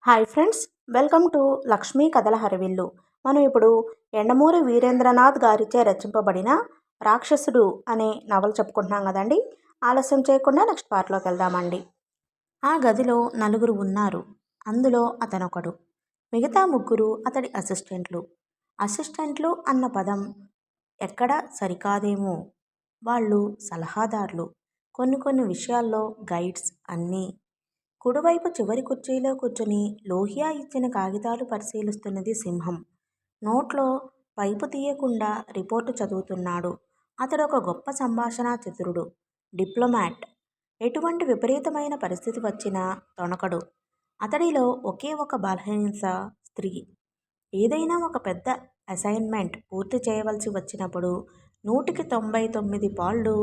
Hi friends, welcome to Lakshmi కథల హరివిల్లు. మనం ఇప్పుడు యండమూరి వీరేంద్రనాథ్ గారిచే రచింపబడిన రాక్షసుడు అనే నవల చెప్పుకుంటున్నాం కదండి. ఆలస్యం చేయకుండా నెక్స్ట్ పార్ట్లోకి వెళ్దామండి. ఆ గదిలో నలుగురు ఉన్నారు. అందులో అతనొకడు. మిగతా ముగ్గురు అతడి అసిస్టెంట్లు. అసిస్టెంట్లు అన్న పదం ఎక్కడ సరికాదేమో. వాళ్ళు సలహాదారులు, కొన్ని విషయాల్లో గైడ్స్ అన్నీ. కుడివైపు చివరి కుర్చీలో కూర్చుని లోహియా ఇచ్చిన కాగితాలు పరిశీలిస్తున్నది సింహం. నోట్లో పైపు తీయకుండా రిపోర్టు చదువుతున్నాడు. అతడొక గొప్ప సంభాషణా చతురుడు, డిప్లొమాట్. ఎటువంటి విపరీతమైన పరిస్థితి వచ్చినా తొణకడు. అతడిలో ఒకే ఒక బలహీనత స్త్రీ. ఏదైనా ఒక పెద్ద అసైన్మెంట్ పూర్తి చేయవలసి వచ్చినప్పుడు 199 పాళ్ళు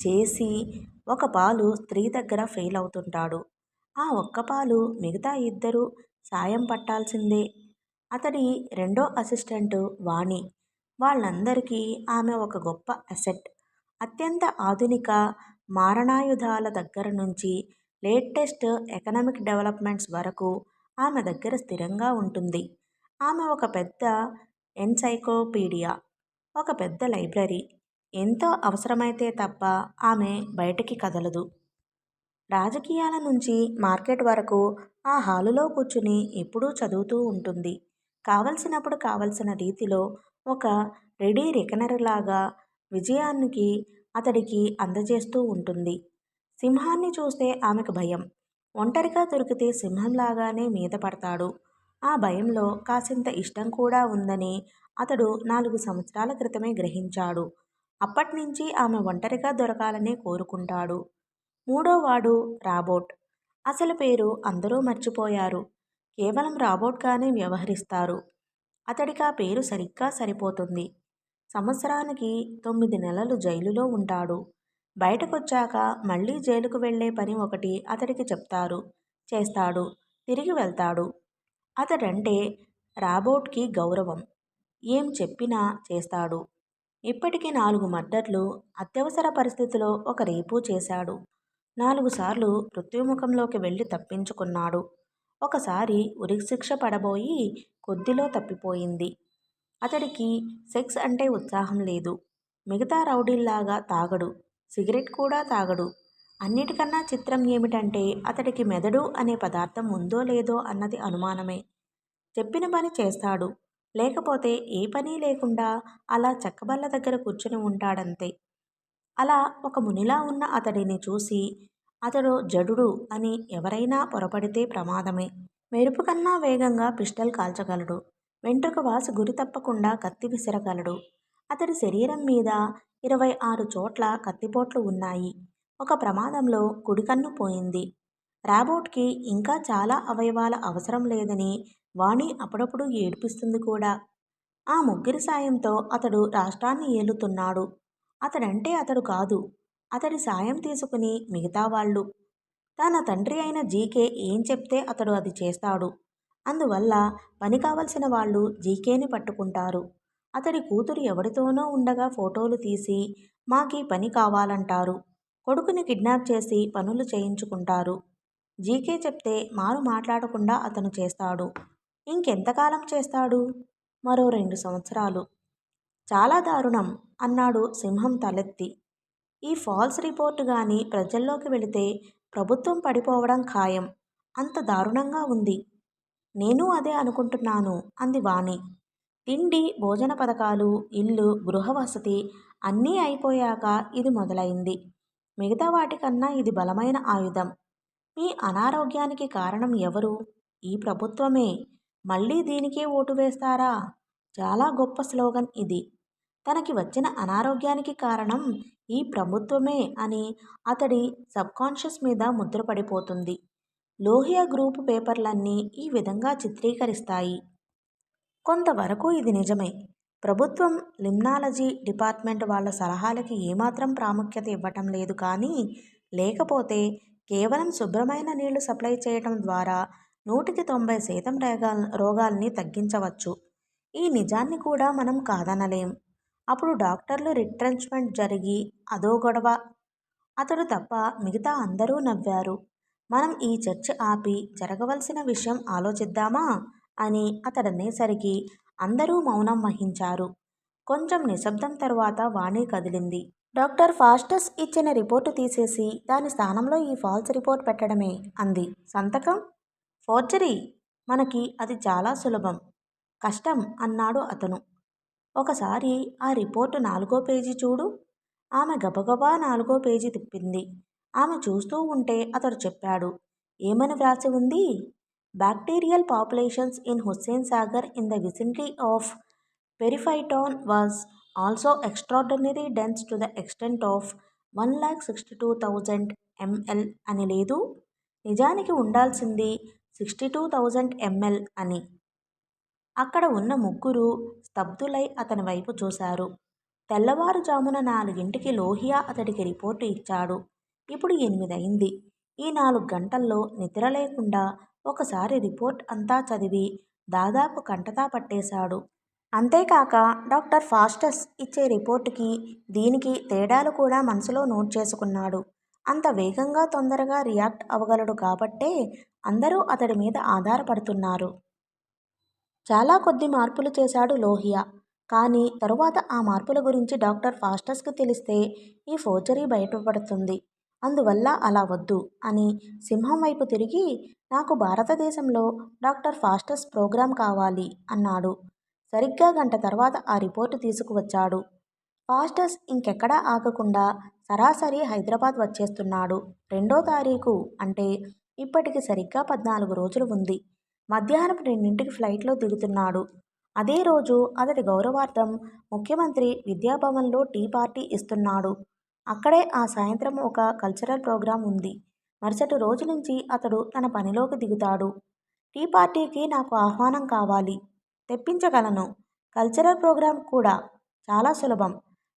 చేసి ఒక పాలు స్త్రీ దగ్గర ఫెయిల్ అవుతుంటాడు. ఆ ఒక్క పాలు మిగతా ఇద్దరు సాయం పట్టాల్సిందే. అతడి రెండో అసిస్టెంటు వాణి. వాళ్ళందరికీ ఆమె ఒక గొప్ప అసెట్. అత్యంత ఆధునిక మారణాయుధాల దగ్గర నుంచి లేటెస్ట్ ఎకనామిక్ డెవలప్మెంట్స్ వరకు ఆమె దగ్గర స్థిరంగా ఉంటుంది. ఆమె ఒక పెద్ద ఎన్సైక్లోపీడియా, ఒక పెద్ద లైబ్రరీ. ఎంతో అవసరమైతే తప్ప ఆమె బయటికి కదలదు. రాజకీయాల నుంచి మార్కెట్ వరకు ఆ హాలులో కూర్చుని ఎప్పుడూ చదువుతూ ఉంటుంది. కావలసినప్పుడు కావలసిన రీతిలో ఒక రెడీ రెకనర్లాగా విజయానికి అతడికి అందజేస్తూ ఉంటుంది. సింహాన్ని చూస్తే ఆమెకు భయం. ఒంటరిగా దొరికితే సింహంలాగానే మీద పడతాడు. ఆ భయంలో కాసింత ఇష్టం కూడా ఉందని అతడు 4 సంవత్సరాల క్రితమే గ్రహించాడు. అప్పట్నుంచి ఆమె ఒంటరిగా దొరకాలనే కోరుకుంటాడు. మూడోవాడు రాబోట్. అసలు పేరు అందరూ మర్చిపోయారు. కేవలం రాబోట్గానే వ్యవహరిస్తారు. అతడికా పేరు సరిగ్గా సరిపోతుంది. సంవత్సరానికి 9 నెలలు జైలులో ఉంటాడు. బయటకొచ్చాక మళ్ళీ జైలుకు వెళ్లే పని ఒకటి అతడికి చెప్తారు. చేస్తాడు. తిరిగి వెళ్తాడు. అతడంటే రాబోట్కి గౌరవం. ఏం చెప్పినా చేస్తాడు. ఇప్పటికి 4 మర్డర్లు, అత్యవసర పరిస్థితిలో ఒక రేపు చేశాడు. 4 సార్లు మృత్యుముఖంలోకి వెళ్లి తప్పించుకున్నాడు. ఒకసారి ఉరిశిక్ష పడబోయి కొద్దిలో తప్పిపోయింది. అతడికి సెక్స్ అంటే ఉత్సాహం లేదు. మిగతా రౌడీల్లాగా తాగడు. సిగరెట్ కూడా తాగడు. అన్నిటికన్నా చిత్రం ఏమిటంటే అతడికి మెదడు అనే పదార్థం ఉందో లేదో అన్నది అనుమానమే. చెప్పిన పని చేస్తాడు. లేకపోతే ఏ పని లేకుండా అలా చెక్కబల్ల దగ్గర కూర్చుని ఉంటాడంతే. అలా ఒక మునిలా ఉన్న అతడిని చూసి అతడు జడుడు అని ఎవరైనా పొరపడితే ప్రమాదమే. మెరుపు కన్నా వేగంగా పిస్టల్ కాల్చగలడు. వెంట్రుక వాసి గురి తప్పకుండా కత్తి విసరగలడు. అతడి శరీరం మీద 26 చోట్ల కత్తిపోట్లు ఉన్నాయి. ఒక ప్రమాదంలో కుడికన్ను పోయింది. రాబోట్కి ఇంకా చాలా అవయవాల అవసరం లేదని వాణి అప్పుడప్పుడు ఏడిపిస్తుంది కూడా. ఆ ముగ్గురి సాయంతో అతడు రాష్ట్రాన్ని ఏలుతున్నాడు. అతడంటే అతడు కాదు. అతడి సాయం తీసుకుని మిగతా వాళ్ళు. తన తండ్రి అయిన జీకే ఏం చెప్తే అతడు అది చేస్తాడు. అందువల్ల పని కావలసిన వాళ్ళు జీకేని పట్టుకుంటారు. అతడి కూతురు ఎవరితోనో ఉండగా ఫోటోలు తీసి మాకీ పని కావాలంటారు. కొడుకుని కిడ్నాప్ చేసి పనులు చేయించుకుంటారు. జీకే చెప్తే మారు మాట్లాడకుండా అతను చేస్తాడు. ఇంకెంతకాలం చేస్తాడు? మరో 2 సంవత్సరాలు. చాలా దారుణం అన్నాడు సింహం తలెత్తి. ఈ ఫాల్స్ రిపోర్టు గాని ప్రజల్లోకి వెళితే ప్రభుత్వం పడిపోవడం ఖాయం. అంత దారుణంగా ఉంది. నేను అదే అనుకుంటున్నాను అంది వాణి. తిండి, భోజన పథకాలు, ఇల్లు, గృహవసతి అన్నీ అయిపోయాక ఇది మొదలైంది. మిగతా వాటికన్నా ఇది బలమైన ఆయుధం. మీ అనారోగ్యానికి కారణం ఎవరు? ఈ ప్రభుత్వమే. మళ్ళీ దీనికే ఓటు వేస్తారా? చాలా గొప్ప స్లోగన్ ఇది. తనకి వచ్చిన అనారోగ్యానికి కారణం ఈ ప్రభుత్వమే అని అతడి సబ్కాన్షియస్ మీద ముద్రపడిపోతుంది. లోహియా గ్రూపు పేపర్లన్నీ ఈ విధంగా చిత్రీకరిస్తాయి. కొంతవరకు ఇది నిజమే. ప్రభుత్వం లిమ్నాలజీ డిపార్ట్మెంట్ వాళ్ళ సలహాలకి ఏమాత్రం ప్రాముఖ్యత ఇవ్వటం లేదు. కానీ లేకపోతే కేవలం శుభ్రమైన నీళ్లు సప్లై చేయటం ద్వారా 190% రోగాల్ని తగ్గించవచ్చు. ఈ నిజాన్ని కూడా మనం కాదనలేం. అప్పుడు డాక్టర్లు రిట్రెంచ్మెంట్ జరిగి అదో గొడవ. అతడు తప్ప మిగతా అందరూ నవ్వారు. మనం ఈ చర్చ ఆపి జరగవలసిన విషయం ఆలోచిద్దామా అని అతడనేసరికి అందరూ మౌనం వహించారు. కొంచెం నిశ్శబ్దం తరువాత వాణి కదిలింది. డాక్టర్ ఫాస్టస్ ఇచ్చిన రిపోర్టు తీసేసి దాని స్థానంలో ఈ ఫాల్స్ రిపోర్ట్ పెట్టడమే అంది. సంతకం? ఫోర్జరీ. మనకి అది చాలా సులభం. కష్టం అన్నాడు అతను. ఒకసారి ఆ రిపోర్టు 4వ పేజీ చూడు. ఆమె గబగబా 4వ పేజీ తిప్పింది. ఆమె చూస్తూ ఉంటే అతడు చెప్పాడు. ఏమని వ్రాసి ఉంది? Bacterial populations in Hussain Sagar in the vicinity of periphyton was also extraordinary dense to the extent of 1,62,000 ml అని లేదు. నిజానికి ఉండాల్సింది 62,000 ml అని. అక్కడ ఉన్న ముగ్గురు స్తబ్దులై అతని వైపు చూశారు. తెల్లవారుజామున 4ంటికి లోహియా అతడికి రిపోర్టు ఇచ్చాడు. ఇప్పుడు 8 అయింది. ఈ 4 గంటల్లో నిద్ర లేకుండా ఒకసారి రిపోర్ట్ అంతా చదివి దాదాపు కంటతా పట్టేశాడు. అంతేకాక డాక్టర్ ఫాస్టస్ ఇచ్చే రిపోర్టుకి దీనికి తేడాలు కూడా మనసులో నోట్ చేసుకున్నాడు. అంత వేగంగా తొందరగా రియాక్ట్ అవ్వగలడు కాబట్టే అందరూ అతడి మీద ఆధారపడుతున్నారు. చాలా కొద్ది మార్పులు చేశాడు లోహియా. కానీ తరువాత ఆ మార్పుల గురించి డాక్టర్ ఫాస్టస్కి తెలిస్తే ఈ ఫోర్జరీ బయటపడుతుంది. అందువల్ల అలా వద్దు అని సింహం వైపు తిరిగి, నాకు భారతదేశంలో డాక్టర్ ఫాస్టస్ ప్రోగ్రాం కావాలి అన్నాడు. సరిగ్గా గంట తర్వాత ఆ రిపోర్టు తీసుకువచ్చాడు. ఫాస్టస్ ఇంకెక్కడా ఆగకుండా సరాసరి హైదరాబాద్ వచ్చేస్తున్నాడు. 2వ తారీఖు అంటే ఇప్పటికి సరిగ్గా 14 రోజులు ఉంది. మధ్యాహ్నం 2ంటికి ఫ్లైట్లో దిగుతున్నాడు. అదే రోజు అతడి గౌరవార్థం ముఖ్యమంత్రి విద్యాభవన్లో టీ పార్టీ ఇస్తున్నాడు. అక్కడే ఆ సాయంత్రం ఒక కల్చరల్ ప్రోగ్రాం ఉంది. మరుసటి రోజు నుంచి అతడు తన పనిలోకి దిగుతాడు. టీ పార్టీకి నాకు ఆహ్వానం కావాలి. తెప్పించగలను. కల్చరల్ ప్రోగ్రాం కూడా చాలా సులభం.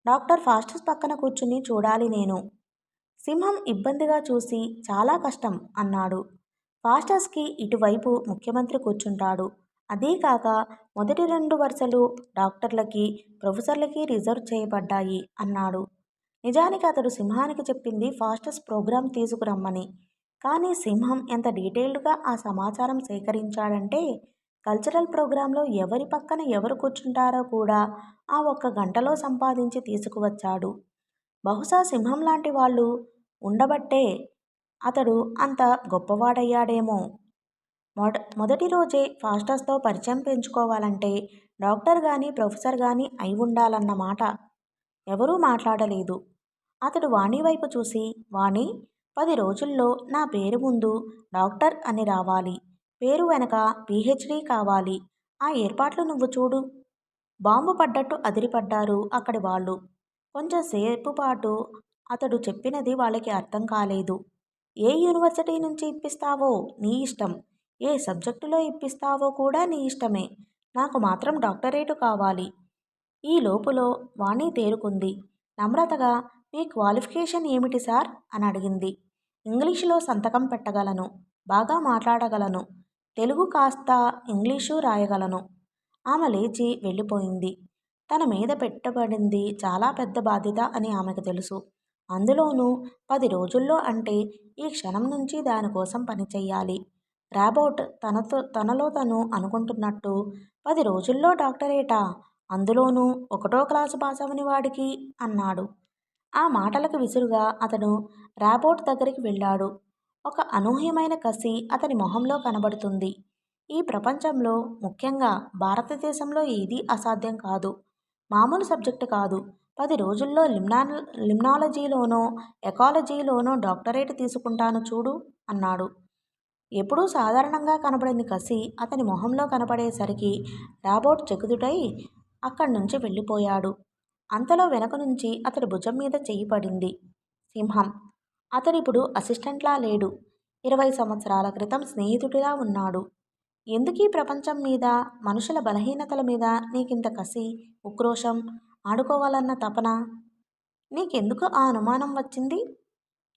డాక్టర్ ఫాస్టస్ పక్కన కూర్చుని చూడాలి నేను. సింహం ఇబ్బందిగా చూసి చాలా కష్టం అన్నాడు. ఫాస్టస్కి ఇటువైపు ముఖ్యమంత్రి కూర్చుంటాడు. అదీకాక మొదటి 2 వరుసలు డాక్టర్లకి, ప్రొఫెసర్లకి రిజర్వ్ చేయబడ్డాయి అన్నాడు. నిజానికి అతడు సింహానికి చెప్పింది ఫాస్టస్ ప్రోగ్రాం తీసుకురమ్మని. కానీ సింహం ఎంత డీటెయిల్డ్గా ఆ సమాచారం సేకరించాడంటే కల్చరల్ ప్రోగ్రాంలో ఎవరి పక్కన ఎవరు కూర్చుంటారో కూడా ఆ 1 గంటలో సంపాదించి తీసుకువచ్చాడు. బహుశా సింహం లాంటి వాళ్ళు ఉండబట్టే అతడు అంత గొప్పవాడయ్యాడేమో. మొదటి రోజే ఫాస్టస్తో పరిచయం పెంచుకోవాలంటే డాక్టర్ గాని ప్రొఫెసర్ గాని అయి ఉండాలన్నమాట. ఎవరూ మాట్లాడలేదు. అతడు వాణి వైపు చూసి, వాణి, 10 రోజుల్లో నా పేరు ముందు డాక్టర్ అని రావాలి. పేరు వెనక పీహెచ్డీ కావాలి. ఆ ఏర్పాట్లు నువ్వు చూడు. బాంబు పడ్డట్టు అదిరిపడ్డారు అక్కడి వాళ్ళు. కొంచెం సేపుపాటు అతడు చెప్పినది వాళ్ళకి అర్థం కాలేదు. ఏ యూనివర్సిటీ నుంచి ఇప్పిస్తావో నీ ఇష్టం. ఏ సబ్జెక్టులో ఇప్పిస్తావో కూడా నీ ఇష్టమే. నాకు మాత్రం డాక్టరేటు కావాలి. ఈ లోపులో వాణి తేరుకుంది. నమ్రతగా, మీ క్వాలిఫికేషన్ ఏమిటి సార్ అని అడిగింది. ఇంగ్లీషులో సంతకం పెట్టగలను. బాగా మాట్లాడగలను. తెలుగు కాస్త ఇంగ్లీషు రాయగలను. ఆమె లేచి వెళ్ళిపోయింది. తన మీద పెట్టబడింది చాలా పెద్ద బాధ్యత అని ఆమెకు తెలుసు. అందులోనూ 10 రోజుల్లో అంటే ఈ క్షణం నుంచి దానికోసం పనిచెయ్యాలి. రాబోట్ తనలో తను అనుకుంటున్నట్టు 10 రోజుల్లో డాక్టరేటా? అందులోనూ 1వ క్లాసు పాసవని వాడికి అన్నాడు. ఆ మాటలకు విసురుగా అతను రాబోట్ దగ్గరికి వెళ్ళాడు. ఒక అనూహ్యమైన కసి అతని మొహంలో కనబడుతుంది. ఈ ప్రపంచంలో, ముఖ్యంగా భారతదేశంలో ఏదీ అసాధ్యం కాదు. మామూలు సబ్జెక్టు కాదు. 10 రోజుల్లో లిమ్నాలజీలోనో ఎకాలజీలోనో డాక్టరేట్ తీసుకుంటాను చూడు అన్నాడు. ఎప్పుడూ సాధారణంగా కనబడని కసి అతని మొహంలో కనపడేసరికి రాబోట్ చెకుదుటై అక్కడి నుంచి వెళ్ళిపోయాడు. అంతలో వెనక నుంచి అతడి భుజం మీద చెయ్యి పడింది. సింహం. అతడిప్పుడు అసిస్టెంట్లా లేడు. 20 సంవత్సరాల క్రితం స్నేహితుడిలా ఉన్నాడు. ఎందుకీ ప్రపంచం మీద, మనుషుల బలహీనతల మీద నీకింత కసి, ఉక్రోషం, ఆడుకోవాలన్న తపన? నీకెందుకు ఆ అనుమానం వచ్చింది?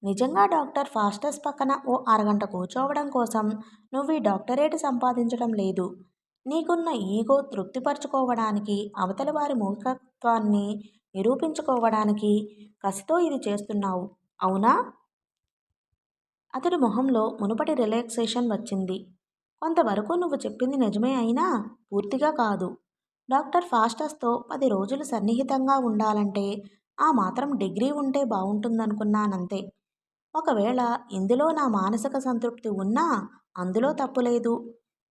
నిజంగా డాక్టర్ ఫాస్టస్ పక్కన ఓ అరగంట కూర్చోవడం కోసం నువ్వీ డాక్టరేట్ సంపాదించడం లేదు. నీకున్న ఈగో తృప్తిపరచుకోవడానికి, అవతలి వారి మూర్ఖత్వాన్ని నిరూపించుకోవడానికి కసితో ఇది చేస్తున్నావు. అవునా? అతడి మొహంలో మునుపటి రిలాక్సేషన్ వచ్చింది. కొంతవరకు నువ్వు చెప్పింది నిజమే అయినా పూర్తిగా కాదు. డాక్టర్ ఫాస్టస్తో 10 రోజులు సన్నిహితంగా ఉండాలంటే ఆ మాత్రం డిగ్రీ ఉంటే బావుంటుందనుకున్నానంతే. ఒకవేళ ఇందులో నా మానసిక సంతృప్తి ఉన్నా అందులో తప్పులేదు.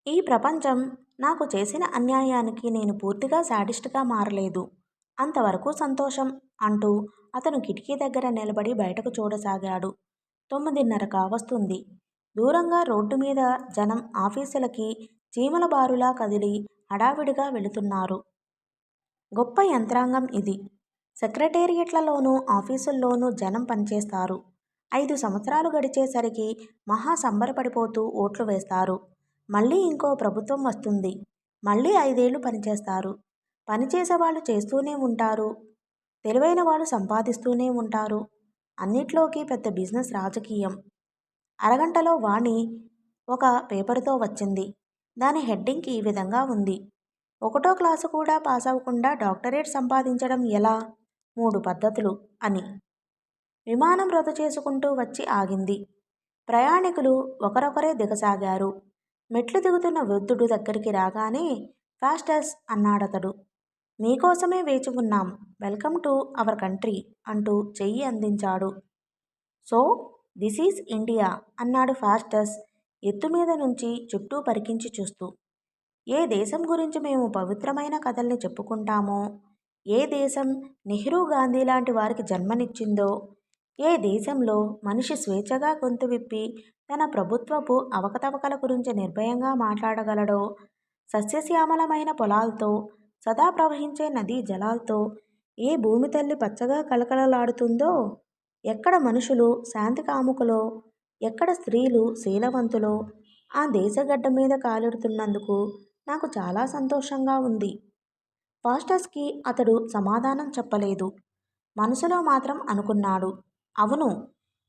ఈ ప్రపంచం నాకు చేసిన అన్యాయానికి నేను పూర్తిగా శాడిస్ట్గా మారలేదు. అంతవరకు సంతోషం అంటూ అతను కిటికీ దగ్గర నిలబడి బయటకు చూడసాగాడు. 9:30 కావస్తుంది. దూరంగా రోడ్డు మీద జనం ఆఫీసులకి చీమల బారులా కదిలి హడావిడిగా వెళుతున్నారు. గొప్ప యంత్రాంగం ఇది. సెక్రటేరియట్లలోనూ ఆఫీసుల్లోనూ జనం పనిచేస్తారు. 5 సంవత్సరాలు గడిచేసరికి మహా సంబరపడిపోతూ ఓట్లు వేస్తారు. మళ్ళీ ఇంకో ప్రభుత్వం వస్తుంది. మళ్ళీ 5 ఏళ్ళు పనిచేస్తారు. పనిచేసేవాళ్ళు చేస్తూనే ఉంటారు. తెలివైన వాళ్ళు సంపాదిస్తూనే ఉంటారు. అన్నిట్లోకి పెద్ద బిజినెస్ రాజకీయం. అరగంటలో వాణి ఒక పేపరుతో వచ్చింది. దాని హెడ్డింగ్ ఈ విధంగా ఉంది: 1వ క్లాసు కూడా పాస్ అవ్వకుండా డాక్టరేట్ సంపాదించడం ఎలా? 3 పద్ధతులు అని. విమానం రద్దు చేసుకుంటూ వచ్చి ఆగింది. ప్రయాణికులు ఒకరొకరే దిగసాగారు. మెట్లు దిగుతున్న వృద్ధుడు దగ్గరికి రాగానే ఫాస్టస్ అన్నాడతడు. మీకోసమే వేచి ఉన్నాం. వెల్కమ్ టు అవర్ కంట్రీ అంటూ చెయ్యి అందించాడు. సో దిస్ ఈజ్ ఇండియా అన్నాడు ఫాస్టస్ ఎత్తుమీద నుంచి చుట్టూ పరికించి చూస్తూ. ఏ దేశం గురించి మేము పవిత్రమైన కథల్ని చెప్పుకుంటామో, ఏ దేశం నెహ్రూ గాంధీ లాంటి వారికి జన్మనిచ్చిందో, ఏ దేశంలో మనిషి స్వేచ్ఛగా గొంతు విప్పి తన ప్రభుత్వపు అవకతవకల గురించి నిర్భయంగా మాట్లాడగలడో, సస్యశ్యామలమైన పొలాలతో సదా ప్రవహించే నదీ జలాలతో ఏ భూమి తల్లి పచ్చగా కలకలలాడుతుందో, ఎక్కడ మనుషులు శాంతి కాముకులో, ఎక్కడ స్త్రీలు శీలవంతులో, ఆ దేశగడ్డ మీద కాలిడుతున్నందుకు నాకు చాలా సంతోషంగా ఉంది. ఫాస్టస్కి అతడు సమాధానం చెప్పలేదు. మనసులో మాత్రం అనుకున్నాడు, అవును,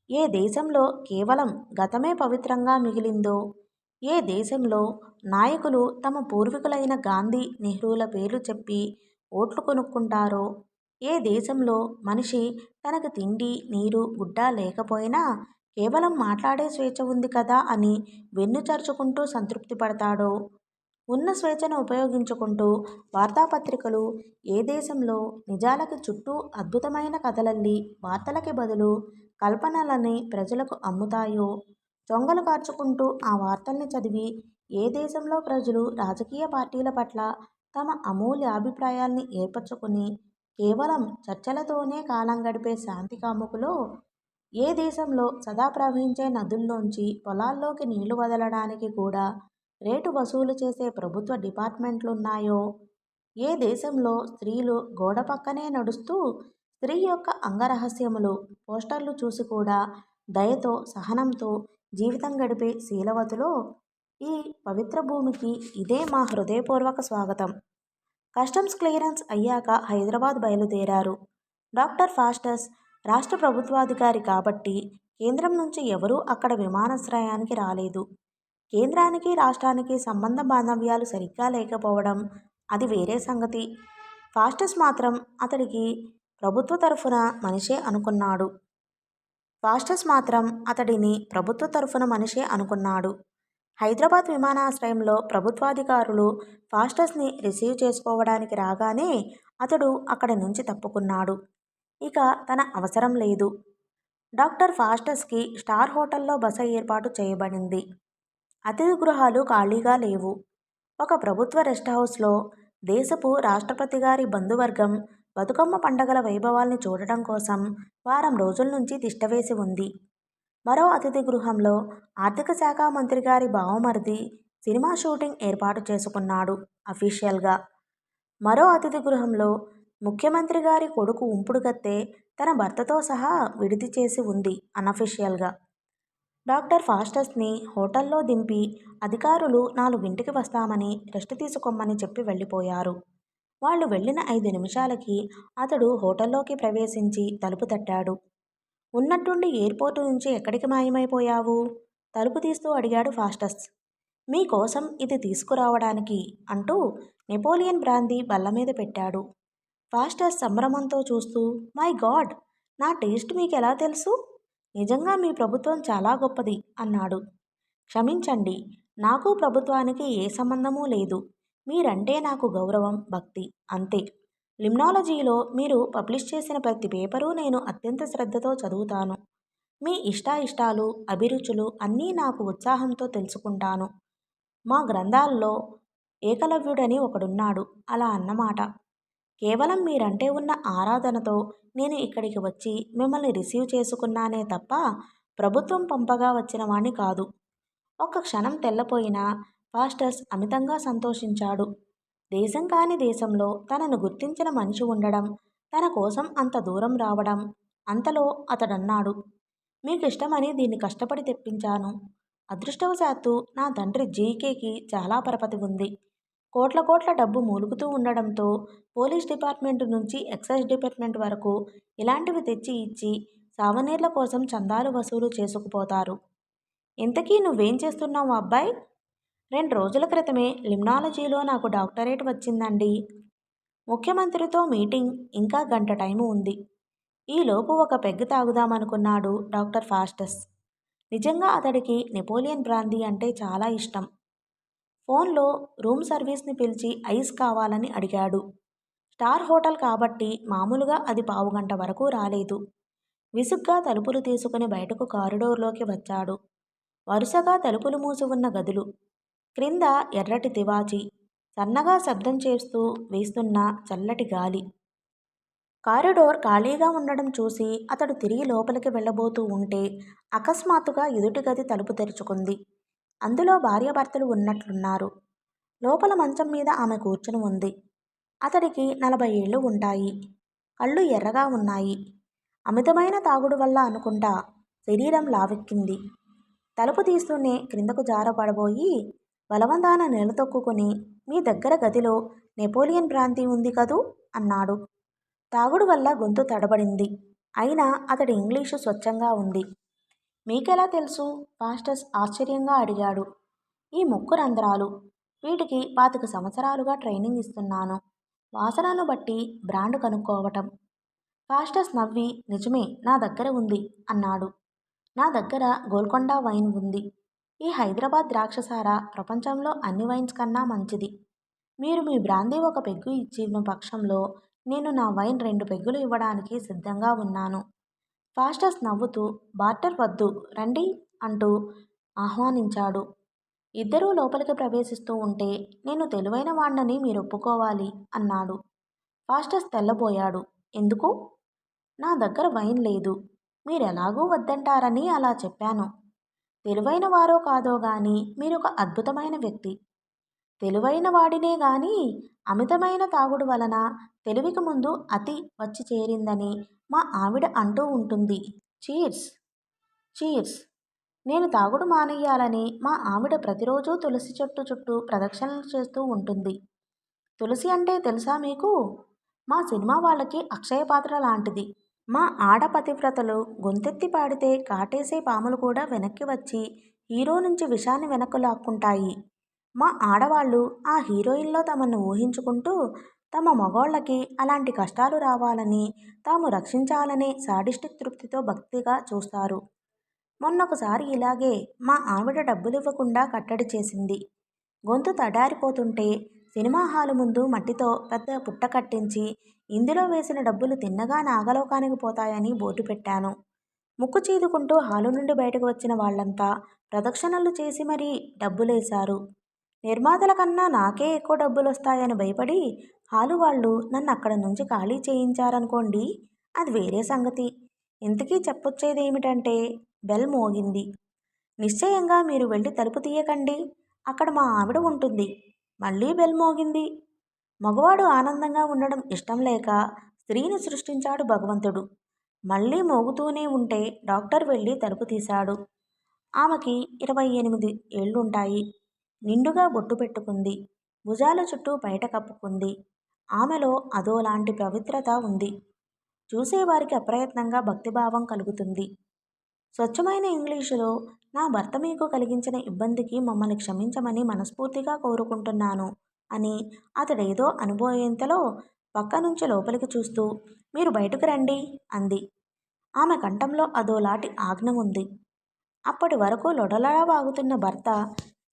ఏ దేశంలో కేవలం గతమే పవిత్రంగా మిగిలిందో, ఏ దేశంలో నాయకులు తమ పూర్వీకులైన గాంధీ నెహ్రూల పేర్లు చెప్పి ఓట్లు కొనుక్కుంటారో, ఏ దేశంలో మనిషి తనకు తిండి నీరు గుడ్డ లేకపోయినా కేవలం మాట్లాడే స్వేచ్ఛ ఉంది కదా అని వెన్ను చరుచుకుంటూ సంతృప్తి పడతాడో, ఉన్న స్వేచ్ఛను ఉపయోగించుకుంటూ వార్తాపత్రికలు ఏ దేశంలో నిజాలకి చుట్టూ అద్భుతమైన కథలల్లి వార్తలకి బదులు కల్పనలని ప్రజలకు అమ్ముతాయో, చొంగలు కార్చుకుంటూ ఆ వార్తల్ని చదివి ఏ దేశంలో ప్రజలు రాజకీయ పార్టీల పట్ల తమ అమూల్య అభిప్రాయాల్ని ఏర్పరచుకుని కేవలం చర్చలతోనే కాలం గడిపే శాంతి కాముకులో, ఏ దేశంలో సదా ప్రవహించే నదుల్లోంచి పొలాల్లోకి నీళ్లు వదలడానికి కూడా రేటు వసూలు చేసే ప్రభుత్వ డిపార్ట్మెంట్లున్నాయో, ఏ దేశంలో స్త్రీలు గోడ పక్కనే నడుస్తూ స్త్రీ యొక్క అంగరహస్యములు పోస్టర్లు చూసి కూడా దయతో సహనంతో జీవితం గడిపే శీలవతులో, ఈ పవిత్ర భూమికి ఇదే మా హృదయపూర్వక స్వాగతం. కస్టమ్స్ క్లియరెన్స్ అయ్యాక హైదరాబాద్ బయలుదేరారు. డాక్టర్ ఫాస్టస్ రాష్ట్ర ప్రభుత్వాధికారి కాబట్టి కేంద్రం నుంచి ఎవరూ అక్కడ విమానాశ్రయానికి రాలేదు. కేంద్రానికి రాష్ట్రానికి సంబంధ బాంధవ్యాలు సరిగ్గా లేకపోవడం అది వేరే సంగతి. ఫాస్టస్ మాత్రం అతడికి ప్రభుత్వ తరఫున మనిషే అనుకున్నాడు. హైదరాబాద్ విమానాశ్రయంలో ప్రభుత్వాధికారులు ఫాస్టస్ని రిసీవ్ చేసుకోవడానికి రాగానే అతడు అక్కడి నుంచి తప్పుకున్నాడు. ఇక తన అవసరం లేదు. డాక్టర్ ఫాస్టస్కి స్టార్ హోటల్లో బస ఏర్పాటు చేయబడింది. అతిథి గృహాలు ఖాళీగా లేవు. ఒక ప్రభుత్వ రెస్ట్ హౌస్లో దేశపు రాష్ట్రపతి గారి బంధువర్గం బతుకమ్మ పండగల వైభవాల్ని చూడటం కోసం వారం రోజుల నుంచి తిష్టవేసి ఉంది. మరో అతిథి గృహంలో ఆర్థిక శాఖ మంత్రి గారి బావమరిది సినిమా షూటింగ్ ఏర్పాటు చేసుకున్నాడు అఫీషియల్గా. మరో అతిథి గృహంలో ముఖ్యమంత్రి గారి కొడుకు ఉంపుడుగత్తె తన భర్తతో సహా విడిది చేసి ఉంది అనఫీషియల్గా. డాక్టర్ ఫాస్టస్ని హోటల్లో దింపి అధికారులు 4ంటికి వస్తామని రెస్ట్ తీసుకోమని చెప్పి వెళ్ళిపోయారు. వాళ్ళు వెళ్ళిన 5 నిమిషాలకి అతడు హోటల్లోకి ప్రవేశించి తలుపు తట్టాడు. ఉన్నట్టుండి ఎయిర్పోర్టు నుంచి ఎక్కడికి మాయమైపోయావు? తలుపు తీస్తూ అడిగాడు ఫాస్టస్. మీకోసం ఇది తీసుకురావడానికి అంటూ నెపోలియన్ బ్రాందీ బల్లమీద పెట్టాడు. ఫాస్టస్ సంభ్రమంతో చూస్తూ, మై గాడ్, నా టేస్ట్ మీకెలా తెలుసు? నిజంగా మీ ప్రభుత్వం చాలా గొప్పది అన్నాడు. క్షమించండి, నాకు ప్రభుత్వానికి ఏ సంబంధమూ లేదు. మీరంటే నాకు గౌరవం, భక్తి, అంతే. లిమ్నాలజీలో మీరు పబ్లిష్ చేసిన ప్రతి పేపరు నేను అత్యంత శ్రద్ధతో చదువుతాను. మీ ఇష్టాయిష్టాలు, అభిరుచులు అన్నీ నాకు ఉత్సాహంతో తెలుసుకుంటాను. మా గ్రంథాల్లో ఏకలవ్యుడని ఒకడున్నాడు అలా అన్నమాట. కేవలం మీరంటే ఉన్న ఆరాధనతో నేను ఇక్కడికి వచ్చి మిమ్మల్ని రిసీవ్ చేసుకున్నానే తప్ప ప్రభుత్వం పంపగా వచ్చిన వాణ్ణి కాదు. ఒక్క క్షణం తెల్లపోయినా ఫాస్టస్ అమితంగా సంతోషించాడు. దేశం కాని దేశంలో తనను గుర్తించిన మనిషి ఉండడం, తన కోసం అంత దూరం రావడం. అంతలో అతడన్నాడు, మీకిష్టమని దీన్ని కష్టపడి తెప్పించాను. అదృష్టవశాత్తు నా తండ్రి జీకేకి చాలా పరపతి ఉంది. కోట్ల కోట్ల డబ్బు మూలుగుతూ ఉండడంతో పోలీస్ డిపార్ట్మెంట్ నుంచి ఎక్సైజ్ డిపార్ట్మెంట్ వరకు ఇలాంటివి తెచ్చి ఇచ్చి సావనీర్ల కోసం చందాలు వసూలు చేసుకుపోతారు. ఇంతకీ నువ్వేం చేస్తున్నావు అబ్బాయి? 2 రోజుల క్రితమే లిమ్నాలజీలో నాకు డాక్టరేట్ వచ్చిందండి. ముఖ్యమంత్రితో మీటింగ్ ఇంకా గంట టైము ఉంది. ఈలోపు ఒక పెగ్ తాగుదామనుకున్నాడు డాక్టర్ ఫాస్టస్. నిజంగా అతడికి నెపోలియన్ బ్రాందీ అంటే చాలా ఇష్టం. ఫోన్లో రూమ్ సర్వీస్ని పిలిచి ఐస్ కావాలని అడిగాడు. స్టార్ హోటల్ కాబట్టి మామూలుగా అది పావుగంట వరకు రాలేదు. విసుగ్గా తలుపులు తీసుకుని బయటకు కారిడోర్లోకి వచ్చాడు. వరుసగా తలుపులు మూసి ఉన్న గదులు. క్రింద ఎర్రటి తివాచి, సన్నగా శబ్దం చేస్తూ వీస్తున్న చల్లటి గాలి. కారిడోర్ ఖాళీగా ఉండడం చూసి అతడు తిరిగి లోపలికి వెళ్ళబోతూ ఉంటే అకస్మాత్తుగా ఎదుటి గది తలుపు తెరుచుకుంది. అందులో భార్యాభర్తలు ఉన్నట్లున్నారు. లోపల మంచం మీద ఆమె కూర్చుని ఉంది. అతడికి 40 ఏళ్ళు ఉంటాయి. కళ్ళు ఎర్రగా ఉన్నాయి. అమితమైన తాగుడు వల్ల అనుకుంటా శరీరం లావెక్కింది. తలుపు తీస్తూనే క్రిందకు జారపడబోయి బలవంతాన నిలదొక్కుని, మీ దగ్గర గదిలో నెపోలియన్ బ్రాంతి ఉంది కదూ అన్నాడు. తాగుడు వల్ల గొంతు తడబడింది. అయినా అతడి ఇంగ్లీషు స్వచ్ఛంగా ఉంది. మీకెలా తెలుసు? ఫాస్టస్ ఆశ్చర్యంగా అడిగాడు. ఈ ముక్కు రంధ్రాలు. వీటికి 25 సంవత్సరాలుగా ట్రైనింగ్ ఇస్తున్నాను. వాసనను బట్టి బ్రాండ్ కనుక్కోవటం. ఫాస్టస్ నవ్వి, నిజమే, నా దగ్గర ఉంది అన్నాడు. నా దగ్గర గోల్కొండ వైన్ ఉంది. ఈ హైదరాబాద్ ద్రాక్షసార ప్రపంచంలో అన్ని వైన్స్ కన్నా మంచిది. మీరు మీ బ్రాందీ ఒక పెగ్గు ఇచ్చిన పక్షంలో నేను నా వైన్ 2 పెగ్గులు ఇవ్వడానికి సిద్ధంగా ఉన్నాను. ఫాస్టస్ నవ్వుతూ, బార్టర్ వద్దు, రండి అంటూ ఆహ్వానించాడు. ఇద్దరూ లోపలికి ప్రవేశిస్తూ ఉంటే, నేను తెలివైన వాణ్ణని మీరు ఒప్పుకోవాలి అన్నాడు. ఫాస్టస్ తెల్లబోయాడు. ఎందుకు? నా దగ్గర వైన్ లేదు. మీరెలాగూ వద్దంటారని అలా చెప్పాను. తెలివైన వారో కాదో గాని మీరొక అద్భుతమైన వ్యక్తి. తెలివైన వాడినే గాని అమితమైన తాగుడు వలన తెలివికి ముందు అతి వచ్చి చేరిందని మా ఆవిడ అంటూ ఉంటుంది. చీర్స్. చీర్స్. నేను తాగుడు మానేయాలని మా ఆవిడ ప్రతిరోజు తులసి చెట్టు చుట్టూ ప్రదక్షిణలు చేస్తూ ఉంటుంది. తులసి అంటే తెలుసా మీకు? మా సినిమా వాళ్ళకి అక్షయ పాత్ర లాంటిది. మా ఆడపతివ్రతలు గొంతెత్తి పాడితే కాటేసే పాములు కూడా వెనక్కి వచ్చి హీరో నుంచి విషాన్ని వెనక్కు లాక్కుంటాయి. మా ఆడవాళ్ళు ఆ హీరోయిన్లో తమను ఊహించుకుంటూ తమ మగోళ్ళకి అలాంటి కష్టాలు రావాలని తాము రక్షించాలనే సాడిస్టిక్ తృప్తితో భక్తిగా చూస్తారు. మొన్నొకసారి ఇలాగే మా ఆవిడ డబ్బులివ్వకుండా కట్టడి చేసింది. గొంతు తడారిపోతుంటే సినిమా హాలు ముందు మట్టితో పెద్ద పుట్ట కట్టించి ఇందులో వేసిన డబ్బులు తిన్నగా నాగలోకానికి పోతాయని బోర్డు పెట్టాను. ముక్కు చీదుకుంటూ హాలు నుండి బయటకు వచ్చిన వాళ్ళంతా ప్రదక్షిణలు చేసి మరీ డబ్బులేశారు. నిర్మాతల కన్నా నాకే ఎక్కువ డబ్బులు వస్తాయని భయపడి హాలు వాళ్ళు నన్ను అక్కడ నుంచి ఖాళీ చేయించారనుకోండి, అది వేరే సంగతి. ఇంతకీ చెప్పొచ్చేదేమిటంటే, బెల్ మోగింది. నిశ్చయంగా మీరు వెళ్ళి తలుపు తీయకండి, అక్కడ మా ఆవిడ ఉంటుంది. మళ్ళీ బెల్ మోగింది. మగవాడు ఆనందంగా ఉండడం ఇష్టం లేక స్త్రీని సృష్టించాడు భగవంతుడు. మళ్ళీ మోగుతూనే ఉంటే డాక్టర్ వెళ్ళి తలుపు తీశాడు. ఆమెకి 28 ఏళ్లుంటాయి. నిండుగా బొట్టు పెట్టుకుంది. భుజాల చుట్టూ బయట కప్పుకుంది. ఆమెలో అదోలాంటి పవిత్రత ఉంది. చూసేవారికి అప్రయత్నంగా భక్తిభావం కలుగుతుంది. స్వచ్ఛమైన ఇంగ్లీషులో, నా భర్త మీకు కలిగించిన ఇబ్బందికి మమ్మల్ని క్షమించమని మనస్ఫూర్తిగా కోరుకుంటున్నాను అని అతడేదో అనుబోయేంతలో పక్క నుంచి లోపలికి చూస్తూ, మీరు బయటకు రండి అంది. ఆమె కంఠంలో అదోలాంటి ఆజ్ఞ ఉంది. అప్పటి వరకు లొడలడా వాగుతున్న భర్త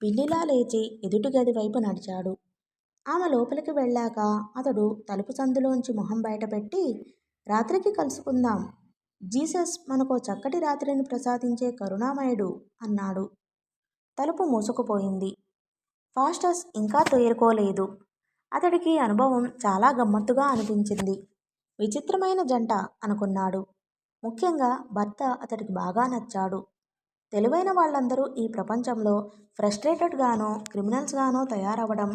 పిల్లిలా లేచి ఎదుటి గది వైపు నడిచాడు. ఆమె లోపలికి వెళ్ళాక అతడు తలుపు సందులోంచి మొహం బయటపెట్టి, రాత్రికి కలుసుకుందాం. జీసస్ మనకో చక్కటి రాత్రిని ప్రసాదించే కరుణామయుడు అన్నాడు. తలుపు మూసుకుపోయింది. ఫాస్టస్ ఇంకా తేరుకోలేదు. అతడికి అనుభవం చాలా గమ్మత్తుగా అనిపించింది. విచిత్రమైన జంట అనుకున్నాడు. ముఖ్యంగా భర్త అతడికి బాగా నచ్చాడు. తెలివైన వాళ్ళందరూ ఈ ప్రపంచంలో ఫ్రస్ట్రేటెడ్గానో క్రిమినల్స్గానో తయారవడం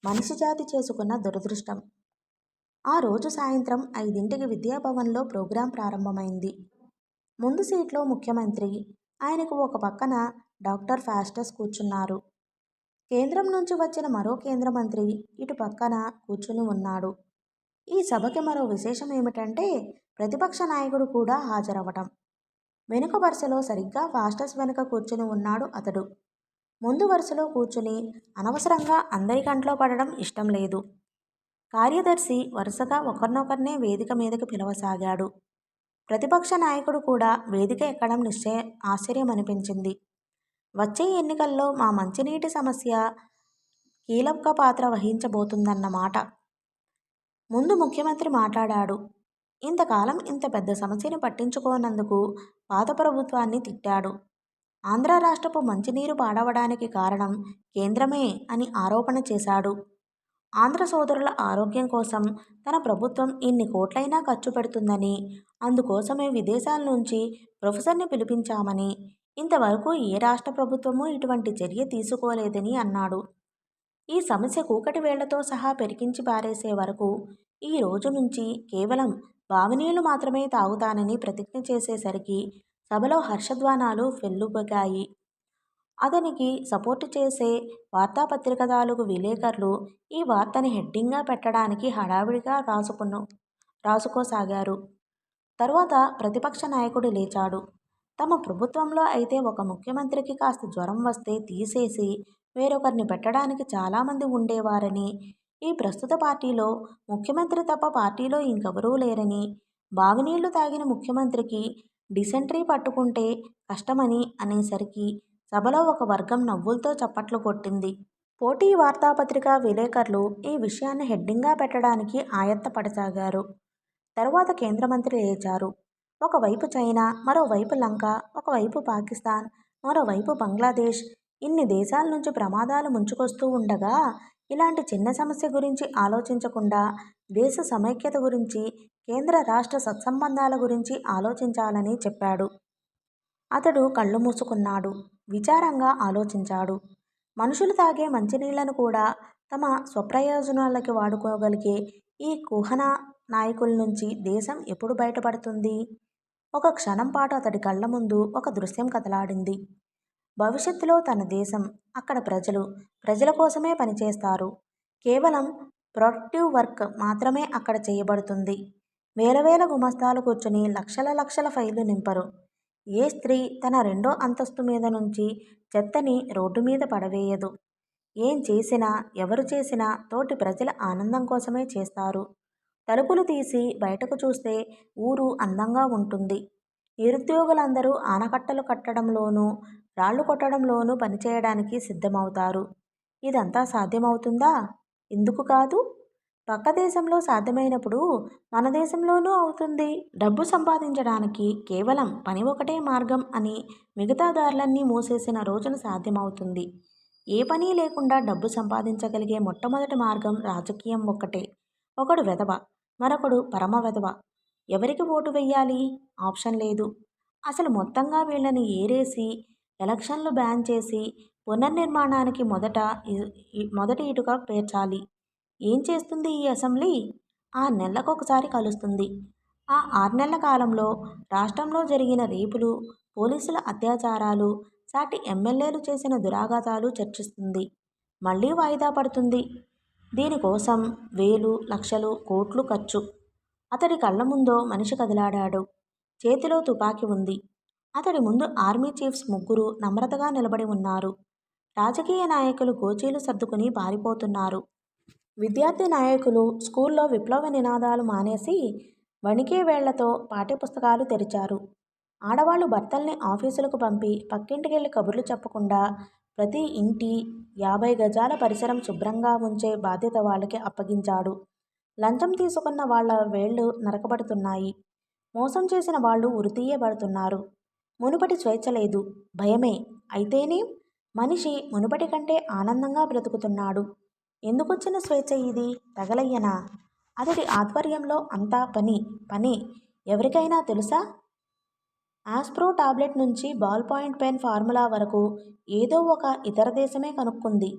మనిషి జాతి చేసుకున్న దురదృష్టం. ఆ రోజు సాయంత్రం 5ంటికి విద్యాభవన్లో ప్రోగ్రాం ప్రారంభమైంది. ముందు సీట్లో ముఖ్యమంత్రి, ఆయనకు ఒక పక్కన డాక్టర్ ఫాస్టస్ కూర్చున్నారు. కేంద్రం నుంచి వచ్చిన మరో కేంద్ర మంత్రి ఇటు పక్కన కూర్చుని ఉన్నాడు. ఈ సభకి మరో విశేషం ఏమిటంటే ప్రతిపక్ష నాయకుడు కూడా హాజరవటం. వెనుక వరుసలో సరిగ్గా ఫాస్టస్ వెనుక కూర్చుని ఉన్నాడు అతడు. ముందు వరుసలో కూర్చుని అనవసరంగా అందరి కంట్లో పడడం ఇష్టం లేదు. కార్యదర్శి వరుసగా ఒకరినొకరినే వేదిక మీదకి పిలవసాగాడు. ప్రతిపక్ష నాయకుడు కూడా వేదిక ఎక్కడం ఆశ్చర్యమనిపించింది. వచ్చే ఎన్నికల్లో మా మంచినీటి సమస్య కీలక పాత్ర వహించబోతుందన్నమాట. ముందు ముఖ్యమంత్రి మాట్లాడాడు. ఇంతకాలం ఇంత పెద్ద సమస్యని పట్టించుకోనందుకు పాత ప్రభుత్వాన్ని తిట్టాడు. ఆంధ్ర రాష్ట్రపు మంచినీరు పాడవడానికి కారణం కేంద్రమే అని ఆరోపణ చేశాడు. ఆంధ్ర సోదరుల ఆరోగ్యం కోసం తన ప్రభుత్వం ఇన్ని కోట్లైనా ఖర్చు పెడుతుందని, అందుకోసమే విదేశాల నుంచి ప్రొఫెసర్ని పిలిపించామని, ఇంతవరకు ఏ రాష్ట్ర ప్రభుత్వమూ ఇటువంటి చర్య తీసుకోలేదని అన్నాడు. ఈ సమస్య కూకటి వేళ్లతో సహా పెరికించి పారేసే వరకు ఈ రోజు నుంచి కేవలం బావినీళ్లు మాత్రమే తాగుతానని ప్రతిజ్ఞ చేసేసరికి సభలో హర్షధ్వానాలు వెల్లుబగాయి. అతనికి సపోర్టు చేసే వార్తాపత్రిక తాలూకు విలేకరులు ఈ వార్తని హెడ్డింగ్గా పెట్టడానికి హడావిడిగా రాసుకోసాగారు. తరువాత ప్రతిపక్ష నాయకుడు లేచాడు. తమ ప్రభుత్వంలో అయితే ఒక ముఖ్యమంత్రికి కాస్త జ్వరం వస్తే తీసేసి వేరొకరిని పెట్టడానికి చాలామంది ఉండేవారని, ఈ ప్రస్తుత పార్టీలో ముఖ్యమంత్రి తప్ప పార్టీలో ఇంకెవరూ లేరని, బావినీళ్లు తాగిన ముఖ్యమంత్రికి డిసెంట్రీ పట్టుకుంటే కష్టమని అనేసరికి సభలో ఒక వర్గం నవ్వులతో చప్పట్లు కొట్టింది. పోటీ వార్తాపత్రిక విలేకరులు ఈ విషయాన్ని హెడ్డింగ్గా పెట్టడానికి ఆయత్తపడసాగారు. తరువాత కేంద్ర మంత్రి లేచారు. ఒకవైపు చైనా, మరోవైపు లంక, ఒకవైపు పాకిస్తాన్, మరోవైపు బంగ్లాదేశ్, ఇన్ని దేశాల నుంచి ప్రమాదాలు ముంచుకొస్తూ ఉండగా ఇలాంటి చిన్న సమస్య గురించి ఆలోచించకుండా దేశ సమైక్యత గురించి, కేంద్ర రాష్ట్ర సత్సంబంధాల గురించి ఆలోచించాలని చెప్పాడు. అతడు కళ్ళు మూసుకున్నాడు. విచారంగా ఆలోచించాడు. మనుషులు తాగే మంచినీళ్లను కూడా తమ స్వప్రయోజనాలకి వాడుకోగలిగే ఈ కుహన నాయకుల నుంచి దేశం ఎప్పుడు బయటపడుతుంది? ఒక క్షణం పాటు అతడి కళ్ళ ముందు ఒక దృశ్యం కదలాడింది. భవిష్యత్తులో తన దేశం, అక్కడ ప్రజల కోసమే పనిచేస్తారు. కేవలం ప్రొడక్టివ్ వర్క్ మాత్రమే అక్కడ చేయబడుతుంది. వేల గుమస్తాలు కూర్చుని లక్షల ఫైళ్లు నింపరు. ఏ స్త్రీ తన 2వ అంతస్తు మీద నుంచి చెత్తని రోడ్డు మీద పడవేయదు. ఏం చేసినా, ఎవరు చేసినా తోటి ప్రజల ఆనందం కోసమే చేస్తారు. తలుపులు తీసి బయటకు చూస్తే ఊరు అందంగా ఉంటుంది. నిరుద్యోగులందరూ ఆనకట్టలు కట్టడంలోనూ, రాళ్లు కొట్టడంలోనూ పనిచేయడానికి సిద్ధమవుతారు. ఇదంతా సాధ్యమవుతుందా? ఎందుకు కాదు? పక్క దేశంలో సాధ్యమైనప్పుడు మన దేశంలోనూ అవుతుంది. డబ్బు సంపాదించడానికి కేవలం పని ఒకటే మార్గం అని మిగతా దారులన్నీ మూసేసిన రోజున సాధ్యమవుతుంది. ఏ పని లేకుండా డబ్బు సంపాదించగలిగే మొట్టమొదటి మార్గం రాజకీయం ఒక్కటే. ఒకడు వెధవ, మరొకడు పరమ వెధవ. ఎవరికి ఓటు వెయ్యాలి? ఆప్షన్ లేదు. అసలు మొత్తంగా వీళ్ళని ఏరేసి ఎలక్షన్లు బ్యాన్ చేసి పునర్నిర్మాణానికి మొదటి ఇటుక పేర్చాలి. ఏం చేస్తుంది ఈ అసెంబ్లీ? 6 నెలలకొకసారి కలుస్తుంది. ఆ 6 నెలల కాలంలో రాష్ట్రంలో జరిగిన రేపులు, పోలీసుల అత్యాచారాలు, సాటి ఎమ్మెల్యేలు చేసిన దురాఘాతాలు చర్చిస్తుంది. మళ్ళీ వాయిదా పడుతుంది. దీనికోసం వేలు, లక్షలు, కోట్లు ఖర్చు. అతడి కళ్ళ ముందో మనిషి కదిలాడాడు. చేతిలో తుపాకీ ఉంది. అతడి ముందు ఆర్మీ చీఫ్స్ 3 నమ్రతగా నిలబడి ఉన్నారు. రాజకీయ నాయకులు గోచీలు సర్దుకుని పారిపోతున్నారు. విద్యార్థి నాయకులు స్కూల్లో విప్లవ నినాదాలు మానేసి వణికే వేళ్లతో పాఠ్యపుస్తకాలు తెరిచారు. ఆడవాళ్ళు భర్తల్ని ఆఫీసులకు పంపి పక్కింటికెళ్ళి కబుర్లు చెప్పకుండా ప్రతి ఇంటి 50 గజాల పరిసరం శుభ్రంగా ఉంచే బాధ్యత వాళ్ళకి అప్పగించాడు. లంచం తీసుకున్న వాళ్ళ వేళ్లు నరకబడుతున్నాయి. మోసం చేసిన వాళ్ళు ఉరితీయబడుతున్నారు. మునుపటి స్వేచ్ఛ లేదు, భయమే. అయితేనేం, మనిషి మునుపటి కంటే ఆనందంగా బ్రతుకుతున్నాడు. ఎందుకొచ్చిన స్వేచ్ఛ ఇది? తగలయ్యనా? అతడి ఆధ్వర్యంలో అంతా పని ఎవరికైనా తెలుసా? ఆస్ప్రో టాబ్లెట్ నుంచి బాల్ పాయింట్ పెన్ ఫార్ములా వరకు ఏదో ఒక ఇతర దేశమే కనుక్కుంది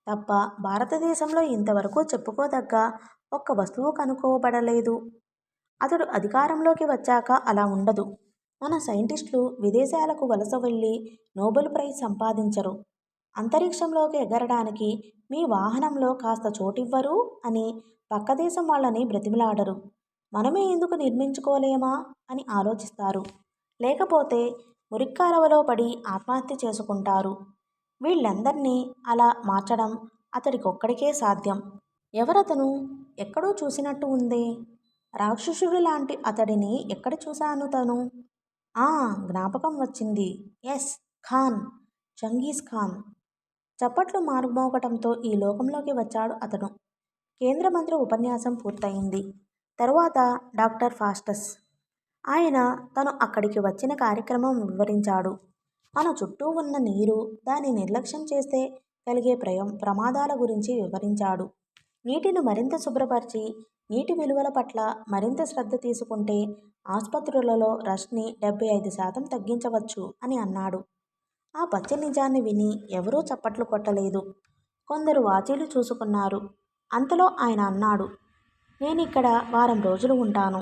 తప్ప భారతదేశంలో ఇంతవరకు చెప్పుకోదగ్గ ఒక్క వస్తువు కనుక్కోబడలేదు. అతడు అధికారంలోకి వచ్చాక అలా ఉండదు. మన సైంటిస్టులు విదేశాలకు వలస వెళ్ళి నోబెల్ ప్రైజ్ సంపాదించరు. అంతరిక్షంలోకి ఎగరడానికి మీ వాహనంలో కాస్త చోటివ్వరు అని పక్క దేశం వాళ్ళని బ్రతిమిలాడరు. మనమే ఎందుకు నిర్మించుకోలేమా అని ఆలోచిస్తారు. లేకపోతే మురిక్కాలవలో పడి ఆత్మహత్య చేసుకుంటారు. వీళ్ళందర్నీ అలా మార్చడం అతడికొక్కడికే సాధ్యం. ఎవరతను? ఎక్కడో చూసినట్టు ఉందే. రాక్షసుడు లాంటి అతడిని ఎక్కడ చూశాను తను? ఆ, జ్ఞాపకం వచ్చింది. ఎస్, ఖాన్, చంగీజ్ ఖాన్. చప్పట్లు మారుమోగటంతో ఈ లోకంలోకి వచ్చాడు అతను. కేంద్ర మంత్రి ఉపన్యాసం పూర్తయింది. తరువాత డాక్టర్ ఫాస్టస్. ఆయన తను అక్కడికి వచ్చిన కార్యక్రమం వివరించాడు. మన చుట్టూ ఉన్న నీరు, దాన్ని నిర్లక్ష్యం చేస్తే కలిగే ప్రమాదాల గురించి వివరించాడు. నీటిని మరింత శుభ్రపరిచి నీటి విలువల పట్ల మరింత శ్రద్ధ తీసుకుంటే ఆసుపత్రులలో రష్ని 75% తగ్గించవచ్చు అని అన్నాడు. ఆ పచ్చి నిజాన్ని విని ఎవరూ చప్పట్లు కొట్టలేదు. కొందరు వాచీలు చూసుకున్నారు. అంతలో ఆయన అన్నాడు, నేనిక్కడ వారం రోజులు ఉంటాను.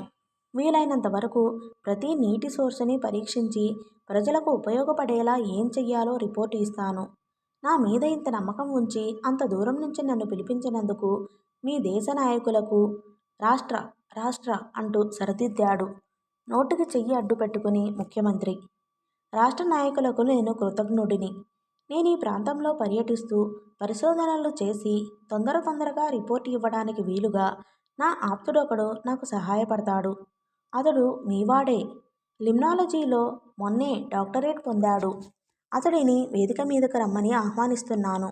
వీలైనంత వరకు ప్రతి నీటి సోర్సుని పరీక్షించి ప్రజలకు ఉపయోగపడేలా ఏం చెయ్యాలో రిపోర్టు ఇస్తాను. నా మీద ఇంత నమ్మకం ఉంచి అంత దూరం నుంచి నన్ను పిలిపించినందుకు మీ దేశ నాయకులకు రాష్ట్ర అంటూ సరిదిద్దాడు. నోటికి చెయ్యి అడ్డు పెట్టుకుని ముఖ్యమంత్రి. రాష్ట్ర నాయకులకు నేను కృతజ్ఞుడిని. నేను ఈ ప్రాంతంలో పర్యటిస్తూ పరిశోధనలు చేసి తొందరగా రిపోర్టు ఇవ్వడానికి వీలుగా నా ఆప్తుడొకడు నాకు సహాయపడతాడు. అతడు మీవాడే. లిమ్నాలజీలో మొన్నే డాక్టరేట్ పొందాడు. అతడిని వేదిక మీదకు రమ్మని ఆహ్వానిస్తున్నాను.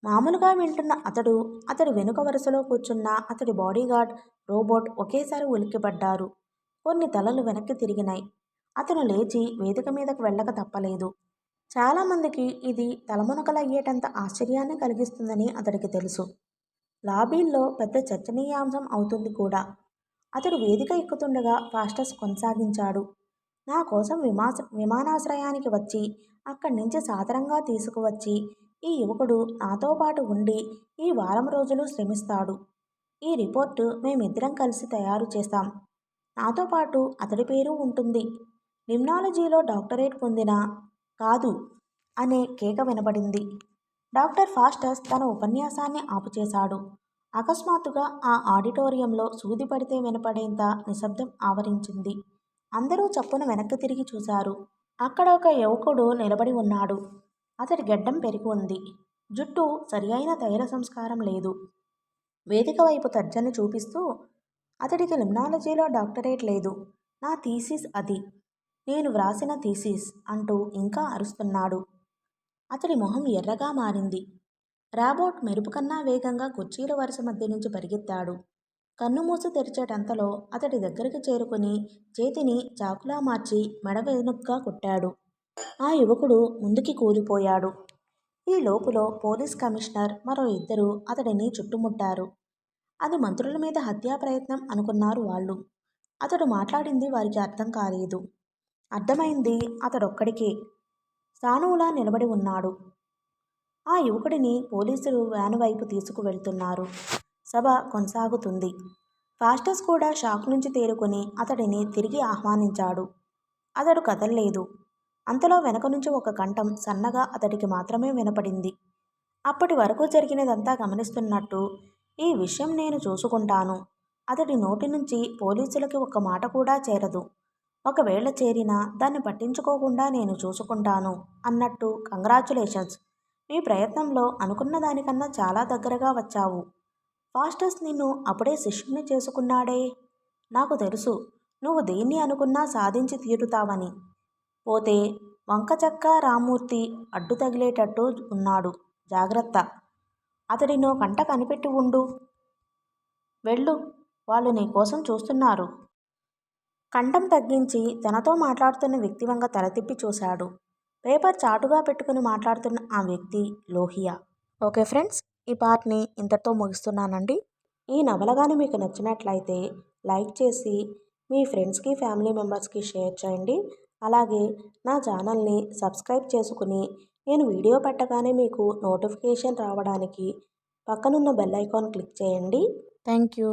మామూలుగా వింటున్న అతడి వెనుక వరుసలో కూర్చున్న అతడి బాడీగార్డ్, రోబోట్ ఒకేసారి ఉలిక్కిపడ్డారు. కొన్ని తలలు వెనక్కి తిరిగినాయి. అతను లేచి వేదిక మీదకు వెళ్ళక తప్పలేదు. చాలామందికి ఇది తలమునకలయ్యేటంత ఆశ్చర్యాన్ని కలిగిస్తుందని అతడికి తెలుసు. లాబీల్లో పెద్ద చర్చనీయాంశం అవుతుంది కూడా. అతడు వేదిక ఎక్కుతుండగా ఫాస్టస్ కొనసాగించాడు. నా కోసం విమానాశ్రయానికి వచ్చి అక్కడి నుంచి సాదరంగా తీసుకువచ్చి ఈ యువకుడు నాతో పాటు ఉండి ఈ వారం రోజులు శ్రమిస్తాడు. ఈ రిపోర్టు మేమిద్దరం కలిసి తయారు చేస్తాం. నాతో పాటు అతడి పేరు ఉంటుంది. లిమ్నాలజీలో డాక్టరేట్ పొందిన కాదు అనే కేక వినపడింది. డాక్టర్ ఫాస్టస్ తన ఉపన్యాసాన్ని ఆపుచేశాడు. అకస్మాత్తుగా ఆ ఆడిటోరియంలో సూది పడితే వినపడేంత నిశ్శబ్దం ఆవరించింది. అందరూ చప్పున వెనక్కి తిరిగి చూశారు. అక్కడ ఒక యువకుడు నిలబడి ఉన్నాడు. అతడి గెడ్డం పెరిగి ఉంది. జుట్టు సరియైన తైల సంస్కారం లేదు. వేదిక వైపు తర్జన చూపిస్తూ, అతడికి లిమ్నాలజీలో డాక్టరేట్ లేదు. నా థీసిస్ అది. నేను వ్రాసిన థీసిస్ అంటూ ఇంకా అరుస్తున్నాడు. అతడి మొహం ఎర్రగా మారింది. రాబోట్ మెరుపు కన్నా వేగంగా కుర్చీల వరుస మధ్య నుంచి పరిగెత్తాడు. కన్నుమూసి తెరిచేటంతలో అతడి దగ్గరికి చేరుకుని చేతిని చాకులా మార్చి మెడ వెనుగ్గా కొట్టాడు. ఆ యువకుడు ముందుకి కూలిపోయాడు. ఈ లోపులో పోలీస్ కమిషనర్ మరో ఇద్దరు అతడిని చుట్టుముట్టారు. అది మంత్రుల మీద హత్యా ప్రయత్నం అనుకున్నారు వాళ్ళు. అతడు మాట్లాడింది వారికి అర్థం కాలేదు. అర్థమైంది అతడొక్కడికే. సానువులా నిలబడి ఉన్నాడు. ఆ యువకుడిని పోలీసులు వ్యాను వైపు తీసుకువెళ్తున్నారు. సభ కొనసాగుతుంది. ఫాస్టస్ కూడా షాక్ నుంచి తేరుకుని అతడిని తిరిగి ఆహ్వానించాడు. అతడు కదల్లేదు. అంతలో వెనక నుంచి ఒక కంఠం సన్నగా అతడికి మాత్రమే వినపడింది. అప్పటి వరకు జరిగినదంతా గమనిస్తున్నట్టు, ఈ విషయం నేను చూసుకుంటాను. అతడి నోటి నుంచి పోలీసులకి ఒక్క మాట కూడా చేరదు. ఒకవేళ చేరినా దాన్ని పట్టించుకోకుండా నేను చూసుకుంటాను అన్నట్టు. కంగ్రాచ్యులేషన్స్. మీ ప్రయత్నంలో అనుకున్న దానికన్నా చాలా దగ్గరగా వచ్చావు. ఫాస్టస్ నిన్ను అప్పుడే శిష్యుని చేసుకున్నాడే. నాకు తెలుసు నువ్వు దేన్ని అనుకున్నా సాధించి తీరుతావని. పోతే వంకచక్క రామూర్తి అడ్డు తగిలేటట్టు ఉన్నాడు. జాగ్రత్త. అతడినో కంట కనిపెట్టి ఉండు. వెళ్ళు, వాళ్ళు నీకోసం చూస్తున్నారు. కంఠం తగ్గించి తనతో మాట్లాడుతున్న వ్యక్తి వంక తల తిప్పి చూశాడు. పేపర్ చాటుగా పెట్టుకుని మాట్లాడుతున్న ఆ వ్యక్తి లోహియా. ఓకే ఫ్రెండ్స్, ఈ పార్ట్ని ఇంతటితో ముగిస్తున్నానండి. ఈ నవల కానీ మీకు నచ్చినట్లయితే లైక్ చేసి మీ ఫ్రెండ్స్కి ఫ్యామిలీ మెంబర్స్కి షేర్ చేయండి. అలాగే నా ఛానల్ని సబ్స్క్రైబ్ చేసుకుని నేను వీడియో పెట్టగానే మీకు నోటిఫికేషన్ రావడానికి పక్కనున్న బెల్ ఐకాన్ క్లిక్ చేయండి. Thank you.